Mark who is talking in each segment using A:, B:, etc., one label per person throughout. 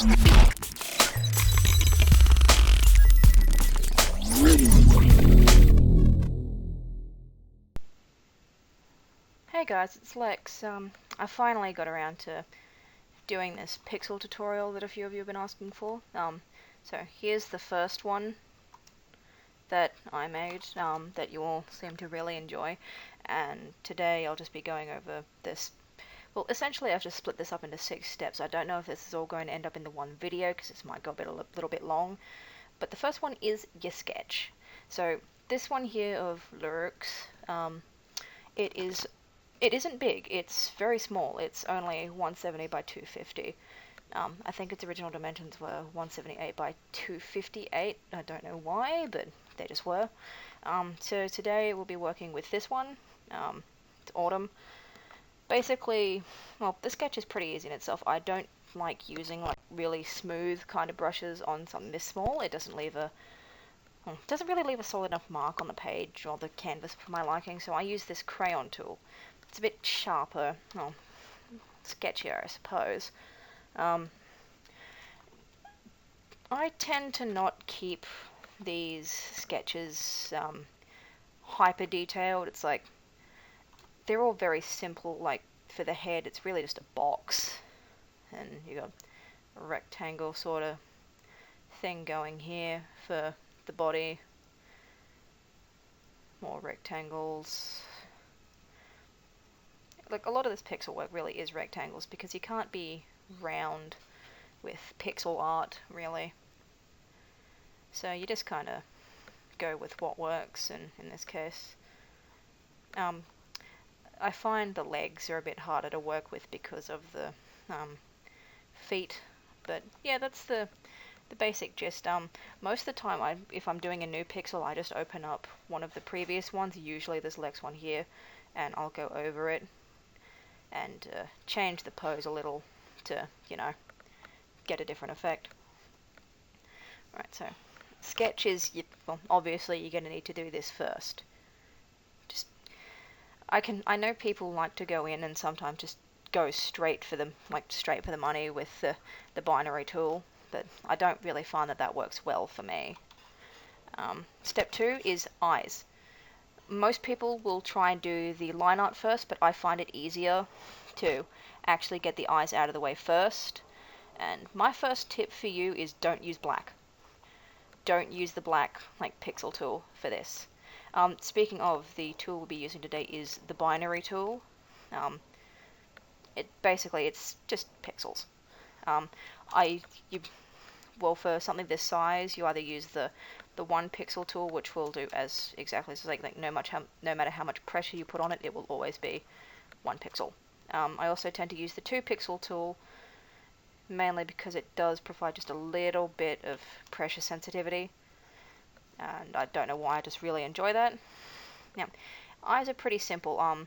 A: Hey guys, it's Lex. I finally got around to doing this pixel tutorial that a few of you have been asking for. So here's the first one that I made that you all seem to really enjoy, and today I'll just be going over this. Well, essentially I've just split this up into 6 steps. I don't know if this is all going to end up in the one video because this might go a little bit long, but the first one is your sketch. So this one here of Lyrics, it isn't big, it's very small. It's only 170 by 250. I think its original dimensions were 178 by 258. I don't know why, but they just were. So today we'll be working with this one. It's Autumn. Basically, well, the sketch is pretty easy in itself. I don't like using like really smooth kind of brushes on something this small. It doesn't really leave a solid enough mark on the page or the canvas for my liking, so I use this crayon tool. It's a bit sharper, well, sketchier, I suppose. I tend to not keep these sketches hyper detailed. It's like they're all very simple. Like for the head, it's really just a box, and you got a rectangle sort of thing going here for the body. More rectangles. Like a lot of this pixel work really is rectangles because you can't be round with pixel art really. So you just kind of go with what works, and in this case, I find the legs are a bit harder to work with because of the feet. But yeah, that's the basic gist. Most of the time, if I'm doing a new pixel, I just open up one of the previous ones, usually this Lex one here, and I'll go over it and change the pose a little to, get a different effect. Right, so sketch is, well, obviously you're going to need to do this first. I know people like to go in and sometimes just go straight for the money with the binary tool, but I don't really find that works well for me. Step 2 is eyes. Most people will try and do the line art first, but I find it easier to actually get the eyes out of the way first. And my first tip for you is don't use black. Don't use the black pixel tool for this. Speaking of, the tool we'll be using today is the binary tool. It's just pixels. For something this size, you either use the 1 pixel tool, which will do as exactly as no matter how much pressure you put on it, it will always be 1 pixel. I also tend to use the 2 pixel tool, mainly because it does provide just a little bit of pressure sensitivity, and I don't know why, I just really enjoy that. Now, eyes are pretty simple. I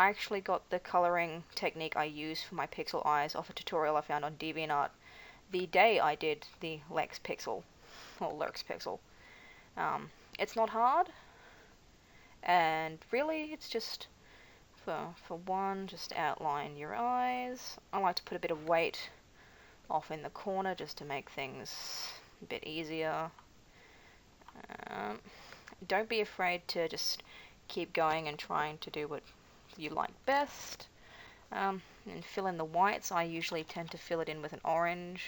A: actually got the coloring technique I use for my pixel eyes off a tutorial I found on DeviantArt the day I did the Lex pixel, or Lurks pixel. It's not hard, and really it's just for one, just outline your eyes. I like to put a bit of weight off in the corner just to make things a bit easier. Don't be afraid to just keep going and trying to do what you like best. And fill in the whites. I usually tend to fill it in with an orange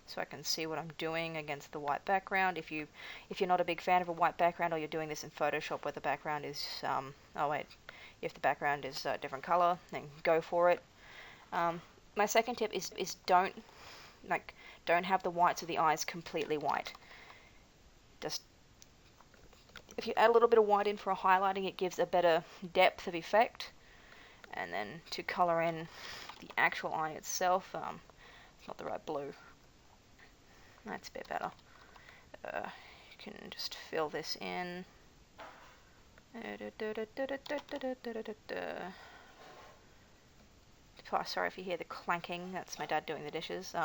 A: so I can see what I'm doing against the white background. If you're not a big fan of a white background, or you're doing this in Photoshop where the background is if the background is a different color, then go for it. My second tip is don't have the whites of the eyes completely white. Just if you add a little bit of white in for a highlighting, it gives a better depth of effect. And then to color in the actual eye itself, it's not the right blue. That's a bit better. You can just fill this in. Sorry if you hear the clanking, that's my dad doing the dishes.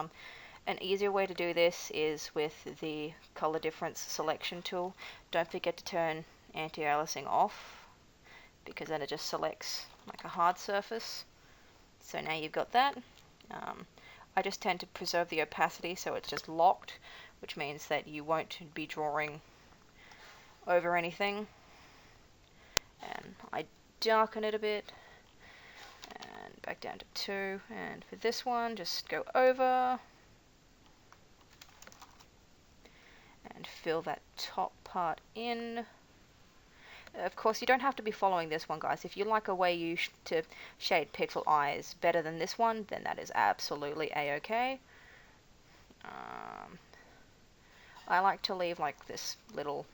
A: An easier way to do this is with the color difference selection tool. Don't forget to turn anti-aliasing off, because then it just selects like a hard surface. So now you've got that. I just tend to preserve the opacity so it's just locked, which means that you won't be drawing over anything. And I darken it a bit, and back down to 2, and for this one just go over and fill that top part in. Of course, you don't have to be following this one, guys. If you like a way to shade pixel eyes better than this one, then that is absolutely a-okay. I like to leave like this little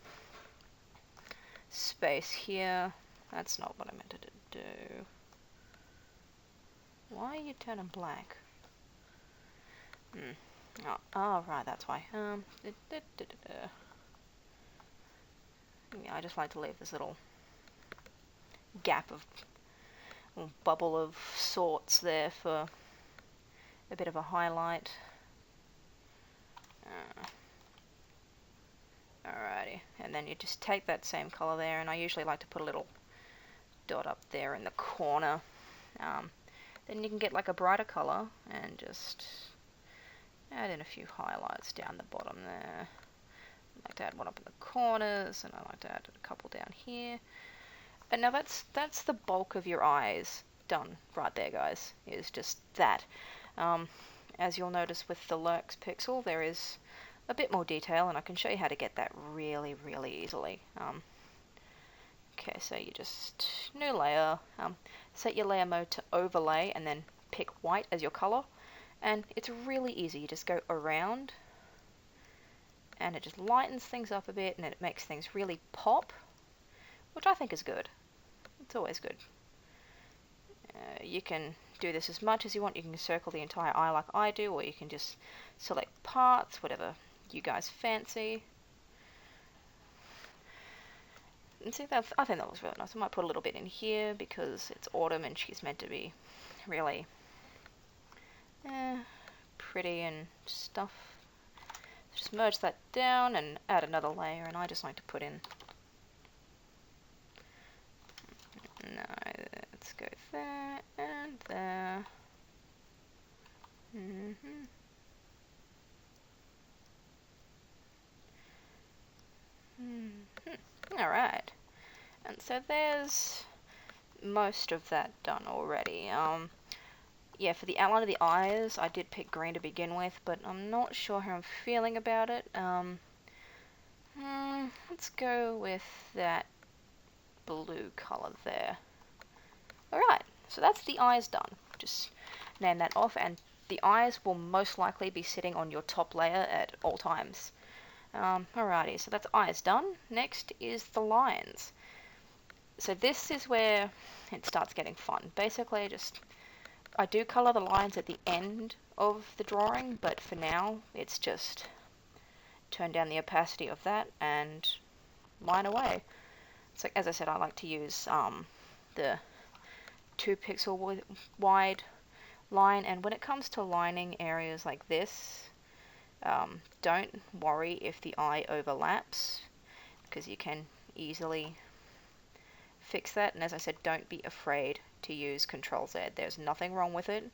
A: space here. That's not what I meant to do. Why are you turning black? Oh, right, that's why. Yeah, I just like to leave this little gap of bubble of sorts there for a bit of a highlight. Alrighty, and then you just take that same color there, and I usually like to put a little dot up there in the corner. Then you can get like a brighter color and just add in a few highlights down the bottom there. I like to add one up in the corners, and I like to add a couple down here. And now that's the bulk of your eyes done right there, guys. Is just that. As you'll notice with the Lurks pixel, there is a bit more detail, and I can show you how to get that really, really easily. Okay, so you just new layer, set your layer mode to overlay, and then pick white as your color. And it's really easy. You just go around, and it just lightens things up a bit, and it makes things really pop, which I think is good. It's always good. You can do this as much as you want. You can circle the entire eye like I do, or you can just select parts, whatever you guys fancy. And see, I think that was really nice. I might put a little bit in here because it's autumn and she's meant to be really pretty and stuff. Just merge that down and add another layer, and I just like to put in, no, let's go there and there. Alright, and so there's most of that done already. Yeah, for the outline of the eyes, I did pick green to begin with, but I'm not sure how I'm feeling about it. Let's go with that blue color there. Alright, so that's the eyes done. Just name that off, and the eyes will most likely be sitting on your top layer at all times. Alrighty, so that's eyes done. Next is the lines. So this is where it starts getting fun. Basically, I do color the lines at the end of the drawing, but for now, it's just turn down the opacity of that and line away. So as I said, I like to use the 2 pixel wide line, and when it comes to lining areas like this, don't worry if the eye overlaps, because you can easily fix that. And as I said, don't be afraid to use Control-Z. There's nothing wrong with it.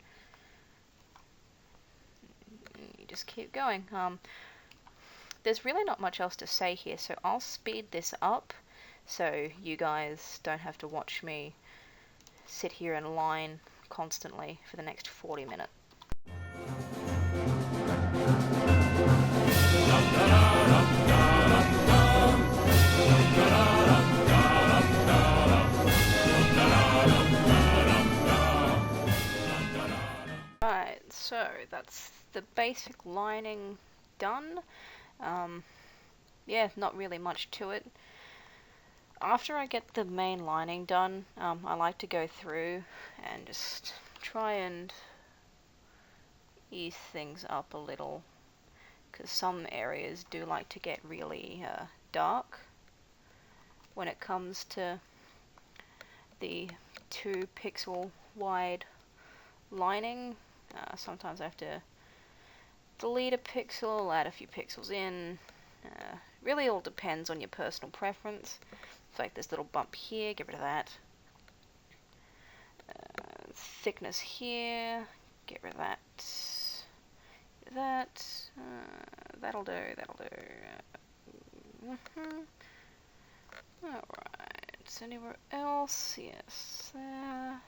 A: You just keep going. There's really not much else to say here, so I'll speed this up so you guys don't have to watch me sit here and line constantly for the next 40 minutes. Right, so that's the basic lining done. Yeah, not really much to it. After I get the main lining done, I like to go through and just try and ease things up a little, because some areas do like to get really dark when it comes to the 2 pixel wide lining. Sometimes I have to delete a pixel, add a few pixels in. Really all depends on your personal preference. It's like this little bump here, get rid of that. Thickness here, get rid of that. that. That'll do, that'll do. Alright, anywhere else? Yes, there.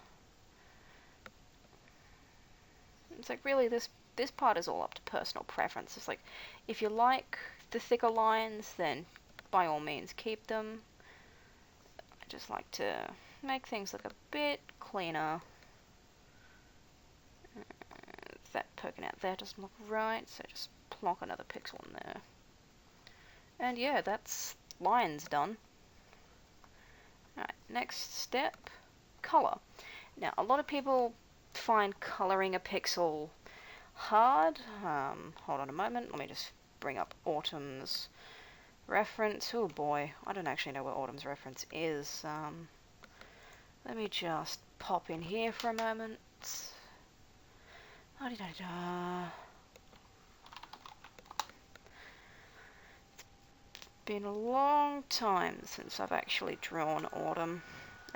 A: It's like really this part is all up to personal preference. It's like if you like the thicker lines, then by all means keep them. I just like to make things look a bit cleaner. That poking out there doesn't look right, so just plonk another pixel in there. And yeah, that's lines done. Alright, next step, color. Now, a lot of people find coloring a pixel hard. Hold on a moment, let me just bring up Autumn's reference. Oh boy, I don't actually know where Autumn's reference is. Let me just pop in here for a moment. La-di-da-da. Been a long time since I've actually drawn Autumn.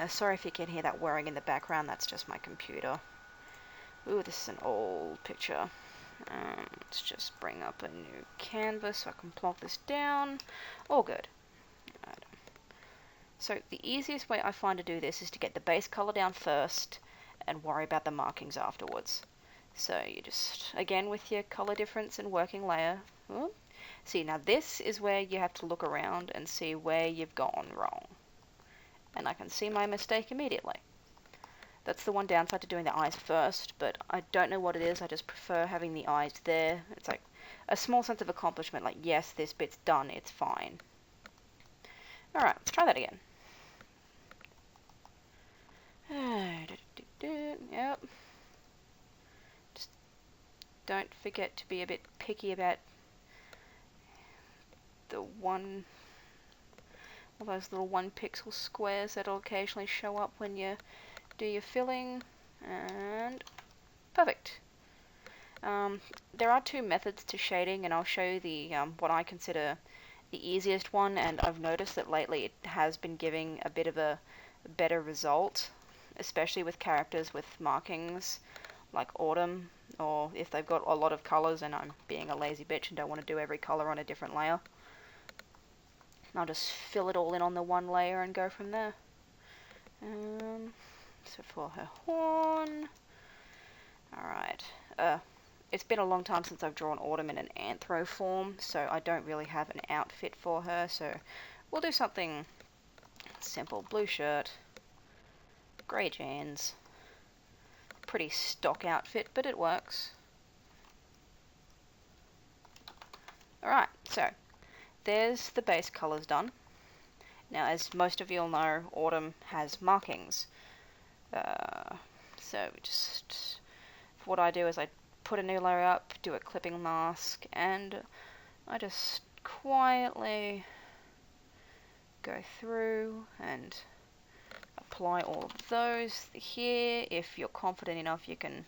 A: Sorry if you can hear that whirring in the background, that's just my computer. Ooh, this is an old picture. Let's just bring up a new canvas so I can plonk this down. All good. Right. So the easiest way I find to do this is to get the base color down first and worry about the markings afterwards. So you just, again with your color difference and working layer, see, now this is where you have to look around and see where you've gone wrong. And I can see my mistake immediately. That's the one downside to doing the eyes first, but I don't know what it is. I just prefer having the eyes there. It's like a small sense of accomplishment, like, yes, this bit's done, it's fine. Alright, let's try that again. Yep. Just don't forget to be a bit picky about all those little 1 pixel squares that'll occasionally show up when you do your filling. And perfect. There are 2 methods to shading, and I'll show you the what I consider the easiest one, and I've noticed that lately it has been giving a bit of a better result, especially with characters with markings like Autumn, or if they've got a lot of colors and I'm being a lazy bitch and don't want to do every color on a different layer. I'll just fill it all in on the one layer and go from there. So for her horn, alright, it's been a long time since I've drawn Autumn in an anthro form, so I don't really have an outfit for her, so we'll do something simple. Blue shirt, grey jeans, pretty stock outfit, but it works. Alright, so there's the base colours done. Now, as most of you'll know, Autumn has markings. So just what I do is I put a new layer up, do a clipping mask, and I just quietly go through and apply all of those here. If you're confident enough, you can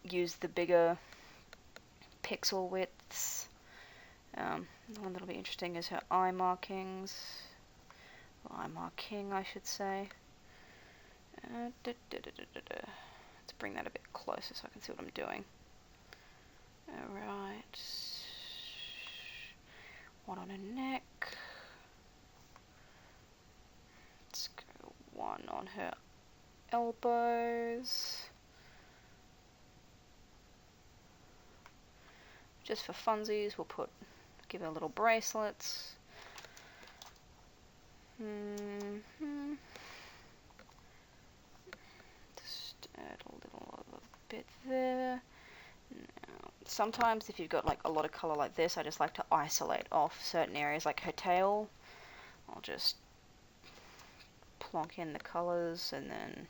A: use the bigger pixel widths. The one that'll be interesting is her eye markings. Well, eye marking, I should say. Let's bring that a bit closer so I can see what I'm doing. Alright. One on her neck. Let's go one on her elbows. Just for funsies, we'll give her little bracelets. Just add a little of a bit there. Now, sometimes if you've got like a lot of color like this, I just like to isolate off certain areas, like her tail. I'll just plonk in the colors and then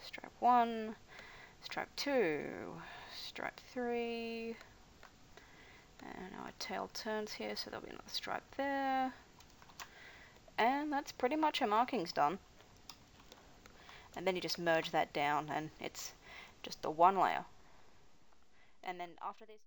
A: stripe 1, stripe 2, stripe 3, and our tail turns here, so there'll be another stripe there. And that's pretty much her markings done. And then you just merge that down and it's just the one layer. And then after this